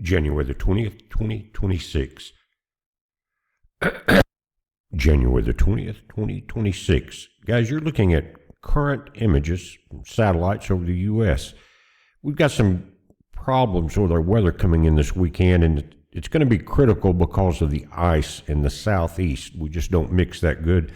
January the 20th, 2026. January the 20th, 2026. Guys, you're looking at current images from satellites over the U.S. We've got some problems with our weather coming in this weekend, and it's going to be critical because of the ice in the southeast. We just don't mix that good.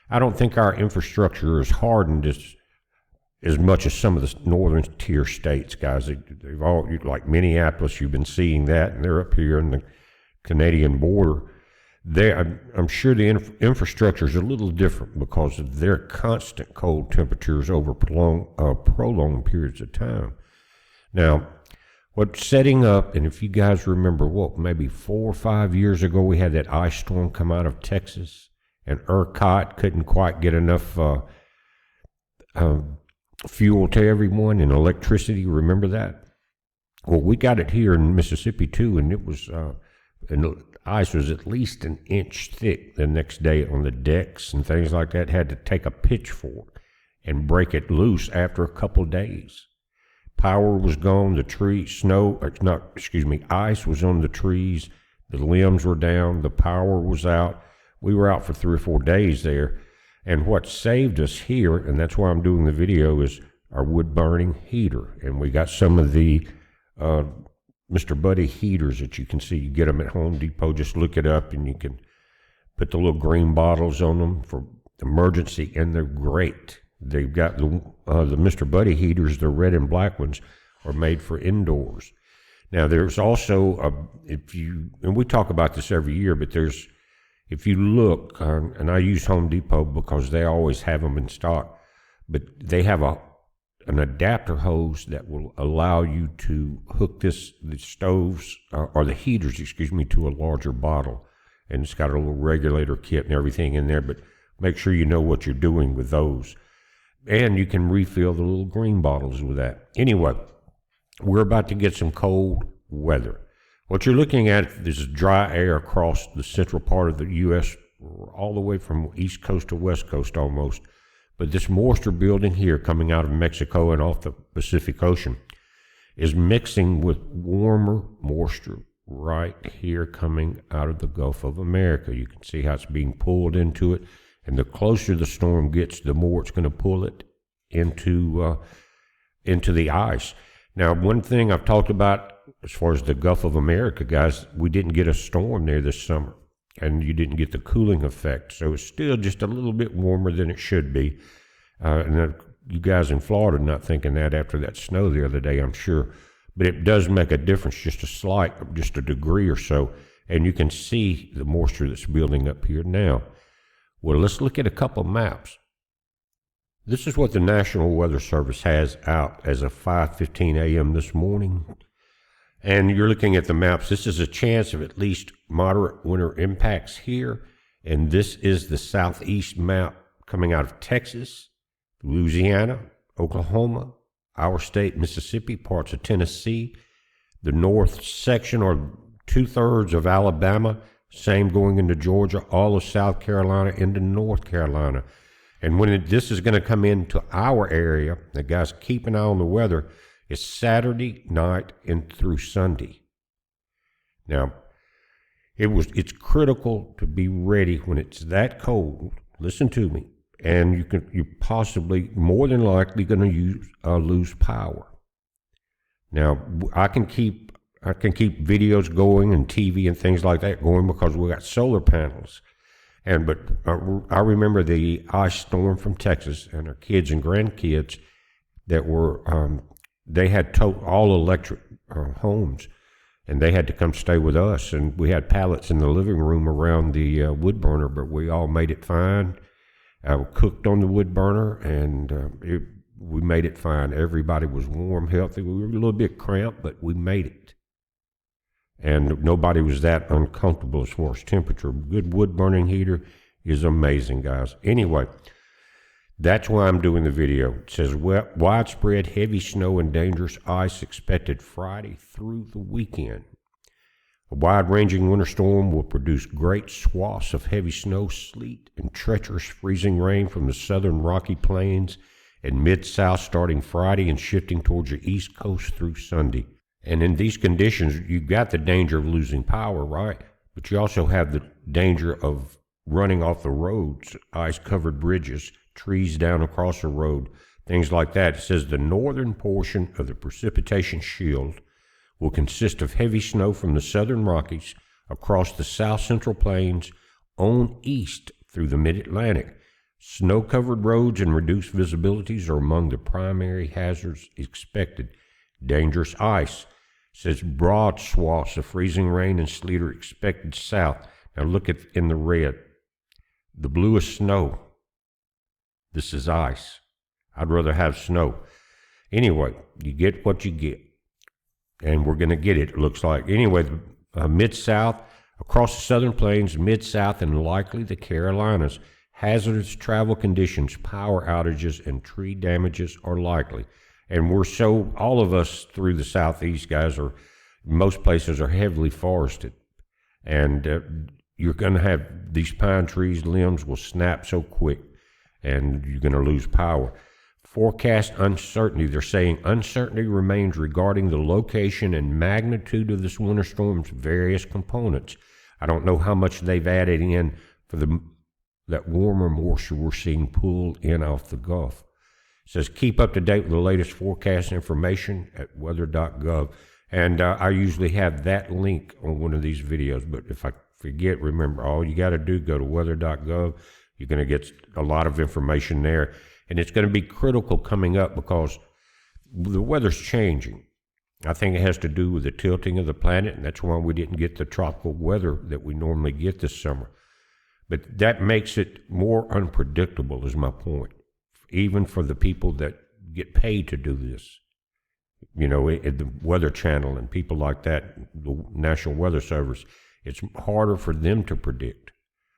I don't think our infrastructure is hardened as much as some of the northern tier states, guys. They've all, like Minneapolis, you've been seeing that, and they're up here in the Canadian border. I'm sure the infrastructure is a little different because of their constant cold temperatures over prolonged periods of time. Now, what's setting up, and if you guys remember, maybe 4 or 5 years ago, we had that ice storm come out of Texas, and ERCOT couldn't quite get enough fuel to everyone and electricity. Remember that? Well, we got it here in Mississippi too, and it was, and the ice was at least an inch thick the next day on the decks and things like that. Had to take a pitchfork and break it loose after a couple days. Power was gone, ice was on the trees, the limbs were down, the power was out. We were out for 3 or 4 days there. And what saved us here, and that's why I'm doing the video, is our wood-burning heater. And we got some of the Mr. Buddy heaters that you can see. You get them at Home Depot. Just look it up, and you can put the little green bottles on them for emergency, and they're great. They've got the Mr. Buddy heaters, the red and black ones, are made for indoors. Now, there's also, and we talk about this every year, but if you look, and I use Home Depot because they always have them in stock, but they have an adapter hose that will allow you to hook the stoves, or the heaters, to a larger bottle. And it's got a little regulator kit and everything in there, but make sure you know what you're doing with those. And you can refill the little green bottles with that. Anyway, we're about to get some cold weather. What you're looking at is dry air across the central part of the U.S., all the way from East Coast to West Coast almost. But this moisture building here coming out of Mexico and off the Pacific Ocean is mixing with warmer moisture right here coming out of the Gulf of America. You can see how it's being pulled into it. And the closer the storm gets, the more it's going to pull it into the ice. Now, one thing I've talked about as far as the Gulf of America, guys, we didn't get a storm there this summer, and you didn't get the cooling effect. So it's still just a little bit warmer than it should be. And you guys in Florida are not thinking that after that snow the other day, I'm sure. But it does make a difference, just a degree or so. And you can see the moisture that's building up here now. Well, let's look at a couple maps. This is what the National Weather Service has out as of 5:15 a.m. this morning. And you're looking at the maps. This is a chance of at least moderate winter impacts here. And this is the southeast map coming out of Texas, Louisiana, Oklahoma, our state, Mississippi, parts of Tennessee, the north section or 2/3 of Alabama, same going into Georgia, all of South Carolina into North Carolina. And when this is going to come into our area, the guys keep an eye on the weather, it's Saturday night and through Sunday. Now, it's critical to be ready when it's that cold. Listen to me. And you're possibly, more than likely, going to lose power. Now, I can keep videos going and TV and things like that going because we got solar panels. But I remember the ice storm from Texas, and our kids and grandkids that were they had all electric homes, and they had to come stay with us. And we had pallets in the living room around the wood burner, but we all made it fine. Cooked on the wood burner, and we made it fine. Everybody was warm, healthy. We were a little bit cramped, but we made it. And nobody was that uncomfortable as far as temperature. Good wood burning heater is amazing, guys. Anyway, that's why I'm doing the video. It says widespread heavy snow and dangerous ice expected Friday through the weekend. A wide-ranging winter storm will produce great swaths of heavy snow, sleet, and treacherous freezing rain from the southern Rocky Plains and Mid-South starting Friday and shifting towards the East Coast through Sunday. And in these conditions, you've got the danger of losing power, right? But you also have the danger of running off the roads, ice-covered bridges, trees down across the road, things like that. It says the northern portion of the precipitation shield will consist of heavy snow from the southern Rockies across the south central plains on east through the mid-Atlantic. Snow-covered roads and reduced visibilities are among the primary hazards expected. Dangerous ice. It says broad swaths of freezing rain and sleet are expected south. Now look at in the red. The blue is snow. This is ice. I'd rather have snow. Anyway, you get what you get. And we're going to get it, it looks like. Anyway, mid-south, across the southern plains, mid-south, and likely the Carolinas. Hazardous travel conditions, power outages, and tree damages are likely. And all of us through the southeast, guys, most places are heavily forested. And you're going to have these pine trees, limbs will snap so quick, and you're going to lose power. Forecast uncertainty. They're saying uncertainty remains regarding the location and magnitude of this winter storm's various components. I don't know how much they've added in for that warmer moisture we're seeing pull in off the Gulf. It says keep up to date with the latest forecast information at weather.gov. And I usually have that link on one of these videos, but if I forget, remember, all you got to do, go to weather.gov. You're going to get a lot of information there. And it's going to be critical coming up because the weather's changing. I think it has to do with the tilting of the planet, and that's why we didn't get the tropical weather that we normally get this summer. But that makes it more unpredictable, is my point, even for the people that get paid to do this. You know, the Weather Channel and people like that, the National Weather Service, it's harder for them to predict.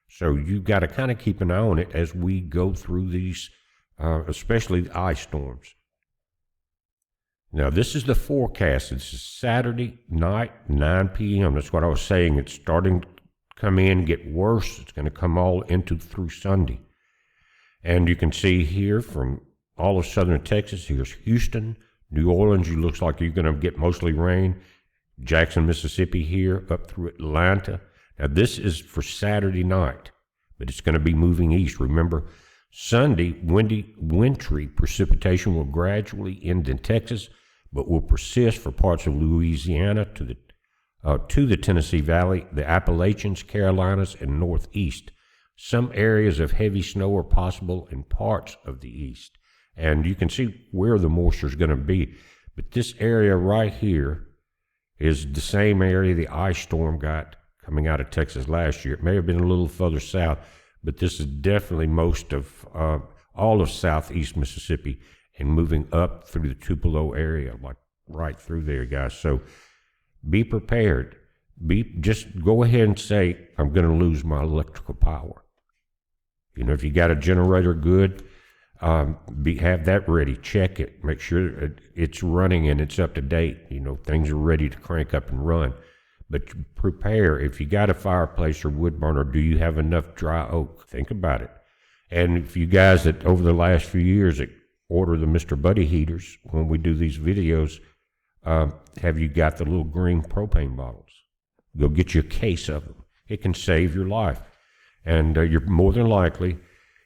So you've got to kind of keep an eye on it as we go through these especially the ice storms. Now, this is the forecast. It's Saturday night, 9 p.m. That's what I was saying. It's starting to come in, get worse. It's going to come all through Sunday. And you can see here from all of southern Texas, here's Houston, New Orleans. It looks like you're going to get mostly rain. Jackson, Mississippi here, up through Atlanta. Now, this is for Saturday night, but it's going to be moving east. Remember, Sunday, wintry precipitation will gradually end in Texas, but will persist for parts of Louisiana to the Tennessee Valley, the Appalachians, Carolinas, and Northeast. Some areas of heavy snow are possible in parts of the east. And you can see where the moisture is going to be. But this area right here is the same area the ice storm got coming out of Texas last year. It may have been a little further south, but this is definitely most of all of southeast Mississippi and moving up through the Tupelo area, like right through there, guys. So be prepared. Just go ahead and say, I'm going to lose my electrical power. You know, if you got a generator good, have that ready. Check it. Make sure it's running and it's up to date. You know, things are ready to crank up and run. But prepare. If you got a fireplace or wood burner, do you have enough dry oak? Think about it. And if you guys that over the last few years that order the Mr. Buddy heaters, when we do these videos, have you got the little green propane bottles? Go get you a case of them. It can save your life. And you're more than likely,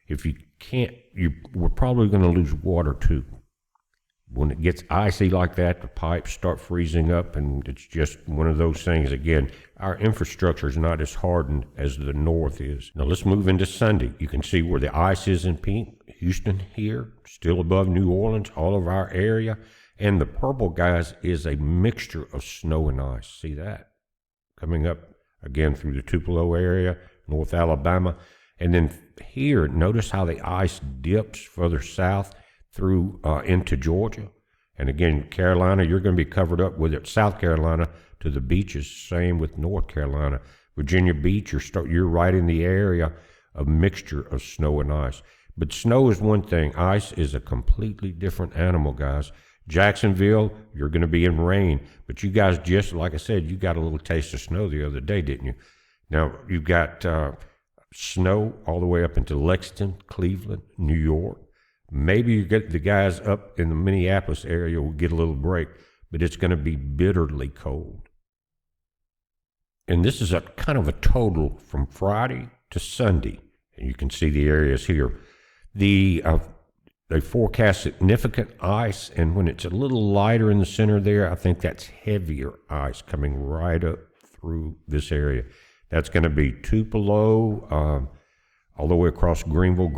if you can't, we're probably going to lose water too. When it gets icy like that, the pipes start freezing up, and it's just one of those things. Again, our infrastructure is not as hardened as the north is. Now let's move into Sunday. You can see where the ice is in pink. Houston here, still above New Orleans, all of our area. And the purple, guys, is a mixture of snow and ice. See that? Coming up again through the Tupelo area, North Alabama. And then here, notice how the ice dips further south through into Georgia. And again, Carolina, you're going to be covered up with it. South Carolina to the beaches, same with North Carolina. Virginia Beach, you're right in the area of mixture of snow and ice. But snow is one thing. Ice is a completely different animal, guys. Jacksonville, you're going to be in rain. But you guys, just like I said, you got a little taste of snow the other day, didn't you? Now, you've got snow all the way up into Lexington, Cleveland, New York. Maybe you get the guys up in the Minneapolis area will get a little break, but it's going to be bitterly cold. And this is a kind of a total from Friday to Sunday. And you can see the areas here. They forecast significant ice, and when it's a little lighter in the center there, I think that's heavier ice coming right up through this area. That's going to be Tupelo, all the way across Greenwood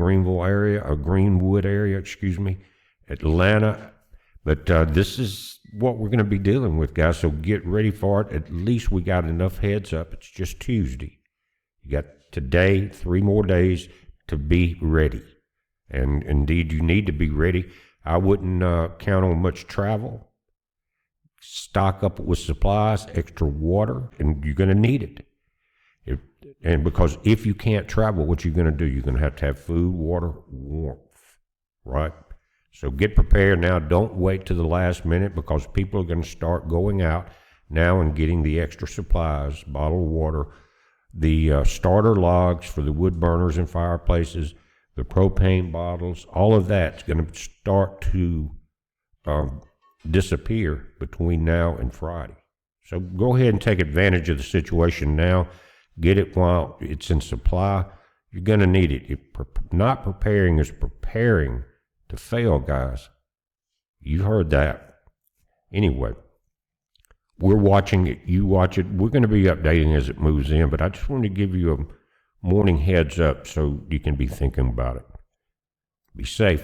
area, Atlanta. But this is what we're going to be dealing with, guys, so get ready for it. At least we got enough heads up. It's just Tuesday. You got today, 3 more days to be ready. And indeed, you need to be ready. I wouldn't count on much travel. Stock up with supplies, extra water, and you're going to need it. Because if you can't travel, what you're going to do, you're going to have food, water, warmth, right? So get prepared now. Don't wait to the last minute, because people are going to start going out now and getting the extra supplies, bottled water, the starter logs for the wood burners and fireplaces, the propane bottles. All of that's going to start to disappear between now and Friday. So go ahead and take advantage of the situation now. Get it while it's in supply. You're going to need it. Not preparing is preparing to fail, guys. You heard that. Anyway, we're watching it. You watch it. We're going to be updating as it moves in, but I just wanted to give you a morning heads up so you can be thinking about it. Be safe.